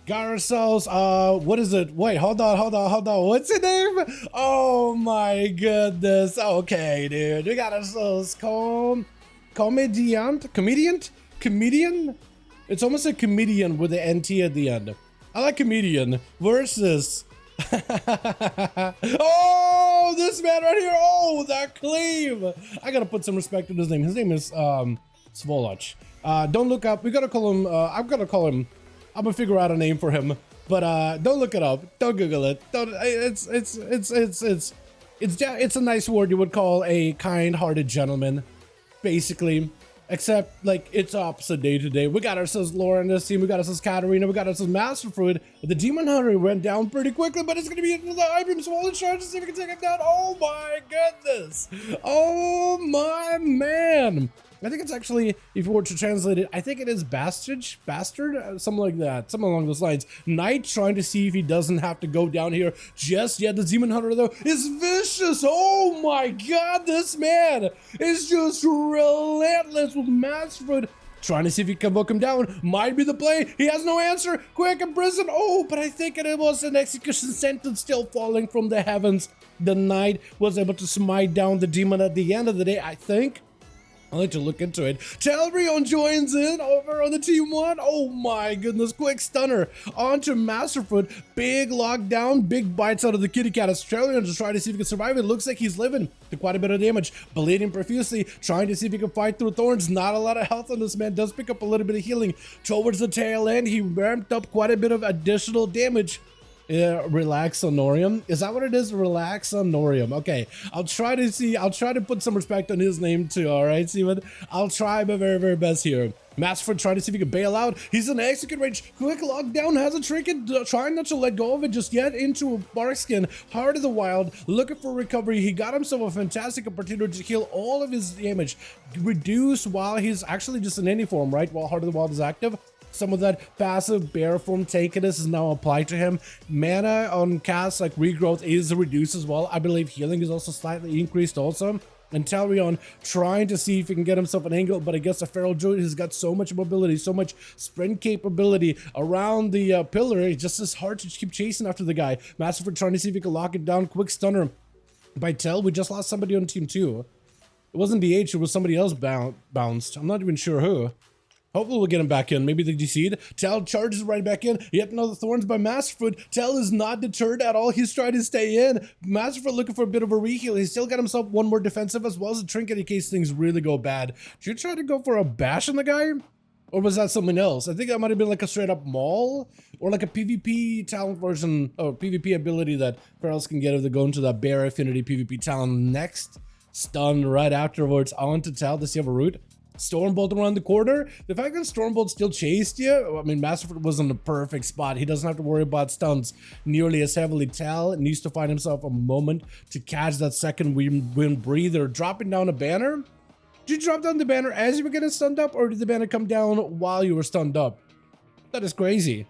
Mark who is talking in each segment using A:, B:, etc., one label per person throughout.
A: Got ourselves, what is it? Wait, hold on. What's the name? Oh my goodness. Okay, dude. We got ourselves comedian? It's almost a comedian with the NT at the end. I like comedian versus. Oh, this man right here. Oh, that cleave. I gotta put some respect in his name. His name is, Svolach. Don't look up. We gotta call him, I'm gonna figure out a name for him, but don't look it up. Don't Google it. Don't. It's a nice word you would call a kind-hearted gentleman, basically. Except like it's opposite day to day. We got ourselves Laura in this team. We got ourselves Katarina. We got ourselves Master Fruit. The Demon Hunter went down pretty quickly, but it's gonna be into the Ibram Swollen charge to see if we can take him down. Oh my goodness! Oh my man! I think it's actually, if you were to translate it, I think it is bastard, something like that, something along those lines. Knight trying to see if he doesn't have to go down here just yet. The Demon Hunter, though, is vicious. Oh my god, this man is just relentless with Master trying to see if he can book him down. Might be the play. He has no answer. Quick, imprison. Oh, but I think it was an execution sentence still falling from the heavens. The Knight was able to smite down the demon at the end of the day, I think. I'll let you look into it. Telrion joins in over on the team one. Oh my goodness, quick stunner onto Masterfoot. Big lockdown, big bites out of the kitty cat. As Telrion just trying to see if he can survive it. Looks like he's living to quite a bit of damage. Bleeding profusely, trying to see if he can fight through thorns. Not a lot of health on this man. Does pick up a little bit of healing. Towards the tail end, he ramped up quite a bit of additional damage. Relaxonorium. Is that what it is? Relaxonorium. Okay. I'll try to put some respect on his name too. All right, Steven? I'll try my very, very best here. Masterford trying to see if he can bail out. He's in execute range. Quick lockdown. Has a trinket. Trying not to let go of it just yet. Into a Barkskin. Heart of the Wild. Looking for recovery. He got himself a fantastic opportunity to heal all of his damage. Reduce while he's actually just in any form, right? While Heart of the Wild is active. Some of that passive bear form takedness is now applied to him. Mana on casts like regrowth is reduced as well. I believe healing is also slightly increased also. And Telrion trying to see if he can get himself an angle, but I guess the Feral Druid has got so much mobility, so much sprint capability around the pillar. It's just as hard to keep chasing after the guy. Masterford trying to see if he can lock it down. Quick stunner by Tel. We just lost somebody on team 2. It wasn't DH, it was somebody else bounced. I'm not even sure who. Hopefully we'll get him back in. Maybe they DC'd. Tel charges right back in. Yet another Thorns by Masterfoot. Tel is not deterred at all. He's trying to stay in. Masterfoot looking for a bit of a reheal. He's still got himself one more defensive as well as a trinket in case things really go bad. Did you try to go for a bash on the guy? Or was that something else? I think that might have been like a straight up maul or like a PvP talent version or PvP ability that Ferals can get if they go into that bear affinity PvP talent next. Stun right afterwards onto Tel. Does he have a root? Stormbolt around the corner. The fact that Stormbolt still chased you, I mean, Masterford was in the perfect spot. He doesn't have to worry about stuns nearly as heavily. Tel needs to find himself a moment to catch that second wind breather. Dropping down a banner. Did you drop down the banner as you were getting stunned up, or did the banner come down while you were stunned up? That is crazy.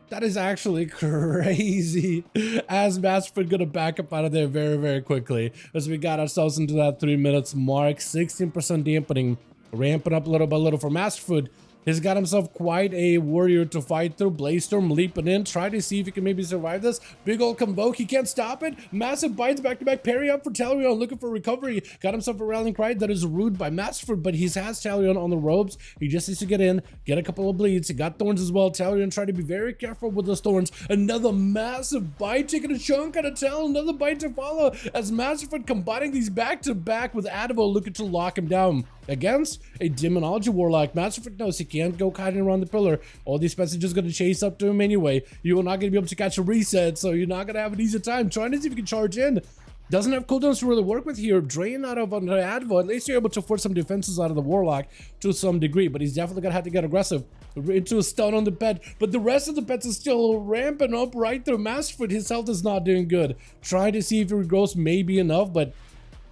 A: That is actually crazy. As Masterford gonna back up out of there very, very quickly. As we got ourselves into that 3 minutes mark. 16% dampening. Ramping up little by little for Masterfoot. He's got himself quite a warrior to fight through. Blazestorm leaping in, try to see if he can maybe survive this. Big old Convoke, he can't stop it. Massive bites back-to-back, parry up for Telrion, looking for recovery. Got himself a rallying cry that is rude by Masterford, but he has Telrion on the ropes. He just needs to get in, get a couple of bleeds. He got thorns as well. Telrion trying to be very careful with those thorns. Another massive bite, taking a chunk out of Tel. Another bite to follow as Masterford combining these back-to-back with Advo looking to lock him down. Against a Demonology Warlock, Masterford knows he can't go kiting around the pillar. All these specs are just going to chase up to him anyway. You are not going to be able to catch a reset, so you're not going to have an easy time trying to see if you can charge in. Doesn't have cooldowns to really work with here. Drain out of an Advo. At least you're able to force some defenses out of the Warlock to some degree, but he's definitely going to have to get aggressive into a stun on the pet. But the rest of the pets is still ramping up right through Masterford. His health is not doing good. Trying to see if it regrows may be enough, but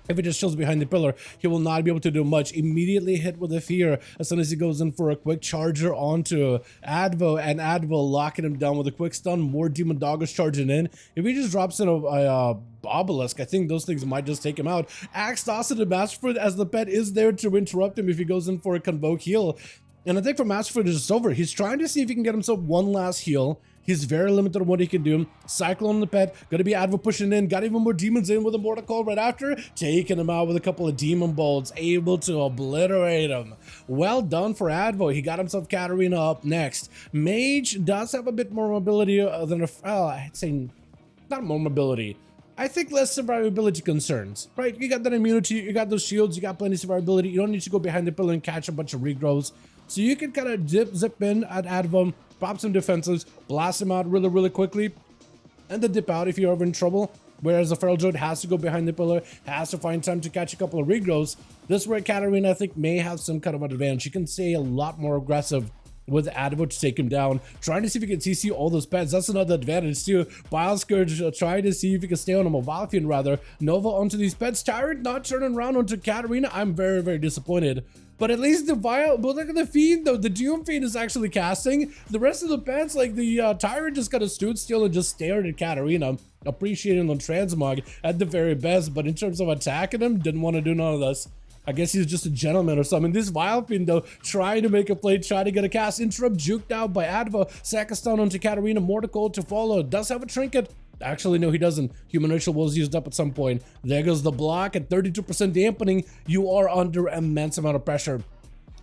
A: if it just chills behind the pillar, he will not be able to do much. Immediately hit with a fear as soon as he goes in for a quick charger onto Advo, and Advo locking him down with a quick stun. More Demon Doggers charging in. If he just drops in a Obelisk, I think those things might just take him out. Axe toss to Masterford as the pet is there to interrupt him if he goes in for a Convoke heal. And I think for Masterford, it's just over. He's trying to see if he can get himself one last heal. He's very limited on what he can do. Cyclone on the pet, gonna be Advo pushing in, got even more demons in with a Mortal Call right after, taking him out with a couple of demon bolts, able to obliterate him. Well done for Advo. He got himself Katarina up next. Mage does have a bit more mobility than I'd say not more mobility. I think less survivability concerns, right? You got that immunity, you got those shields, you got plenty of survivability. You don't need to go behind the pillar and catch a bunch of regrowths. So you can kind of zip in at Advo, pop some defenses, blast him out really, really quickly, and then dip out if you're ever in trouble. Whereas the Feral Druid has to go behind the pillar, has to find time to catch a couple of regrowths. This is where Katarina, I think, may have some kind of advantage. She can stay a lot more aggressive with Advo to take him down, trying to see if he can CC all those pets. That's another advantage too. Bile Scourge trying to see if he can stay on him, Valfian rather. Nova onto these pets. Tyrant not turning around onto Katarina. I'm very, very disappointed. But at least the Vile, but look at the Fiend though. The Doom Fiend is actually casting. The rest of the pets, like the Tyrant just kind of stood still and just stared at Katarina, appreciating the transmog at the very best. But in terms of attacking him, didn't want to do none of this. I guess he's just a gentleman or something. This Vile Fiend, though, trying to make a play, trying to get a cast. Interrupt juked out by Advo. Sakastan onto Katarina. Mortal to follow. Does have a trinket. Actually, no, he doesn't. Human Ritual was used up at some point. There goes the block at 32% dampening. You are under immense amount of pressure.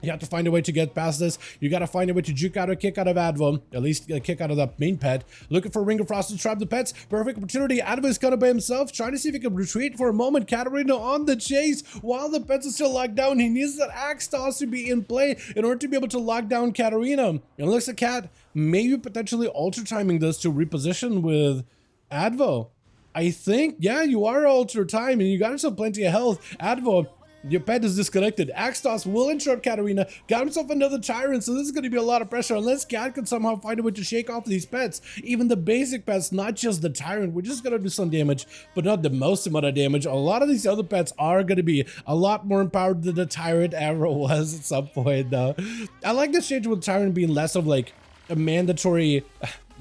A: You have to find a way to get past this. You got to find a way to juke out or kick out of Advo. At least a kick out of the main pet. Looking for Ring of Frost to trap the pets. Perfect opportunity. Advo is kind of by himself, trying to see if he can retreat for a moment. Katarina on the chase while the pets are still locked down. He needs that axe toss to be in play in order to be able to lock down Katarina. And it looks like Cat maybe potentially alter timing this to reposition with Advo. I think, yeah, you are alter time and you got yourself plenty of health. Advo, your pet is disconnected. Axtos will interrupt Katarina. Got himself another Tyrant, so this is going to be a lot of pressure. Unless Cat can somehow find a way to shake off these pets. Even the basic pets, not just the Tyrant. We're just going to do some damage, but not the most amount of damage. A lot of these other pets are going to be a lot more empowered than the Tyrant ever was at some point, though. I like this change with Tyrant being less of like a mandatory...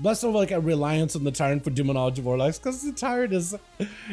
A: less of like a reliance on the Tyrant for Demonology Warlocks, because the Tyrant is,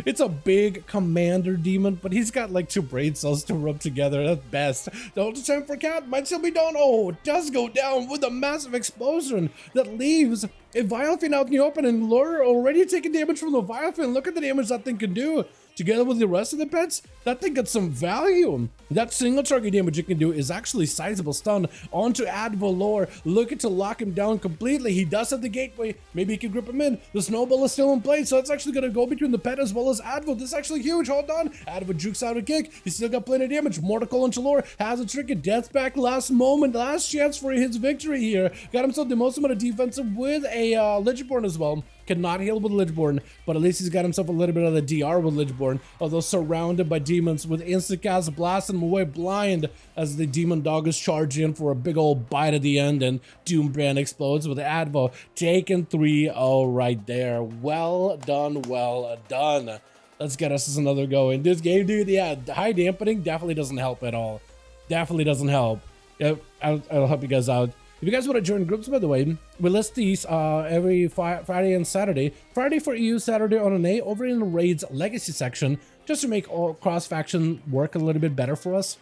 A: it's a big commander demon, but he's got like 2 brain cells to rub together at best. The ultra time for Cat might still be down. Oh, it does go down with a massive explosion that leaves a Vilephin out in the open, and Lure already taking damage from the Vilephin. Look at the damage that thing can do. Together with the rest of the pets, that thing gets some value. That single target damage it can do is actually sizable stun onto Advo Lore, looking to lock him down completely. He does have the gateway. Maybe he can grip him in. The snowball is still in play, so it's actually going to go between the pet as well as Advo. This is actually huge. Hold on. Advo jukes out a kick. He's still got plenty of damage. Mortal onto Lore. Has a trick at death back last moment. Last chance for his victory here. Got himself the most amount of defensive with a Lichborn as well. Cannot heal with Lichborn, but at least he's got himself a little bit of the DR with Lichborn, although surrounded by demons with instant cast, blasting him away blind as the demon dog is charging in for a big old bite at the end, and Doombrand explodes with Advo taking 3-0 right there. Well done, well done. Let's get us another go in this game, dude. Yeah, high dampening definitely doesn't help at all. Definitely doesn't help. Yeah, I'll help you guys out. If you guys want to join groups, by the way, we list these every Friday and Saturday. Friday for EU, Saturday on an A, over in the Raids Legacy section, just to make all cross-faction work a little bit better for us.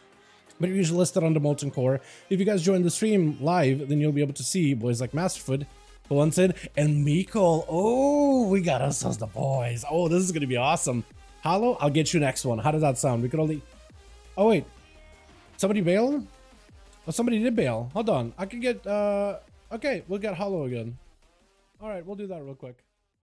A: But you're usually listed under Molten Core. If you guys join the stream live, then you'll be able to see boys like Masterfoot, Balansid, and Mikol. Oh, we got ourselves the boys. Oh, this is going to be awesome. Hollow, I'll get you next one. How does that sound? We could only... Oh, wait. Somebody bail? Oh, somebody did bail. Hold on. I can get, okay, we'll get Hollow again. All right, we'll do that real quick.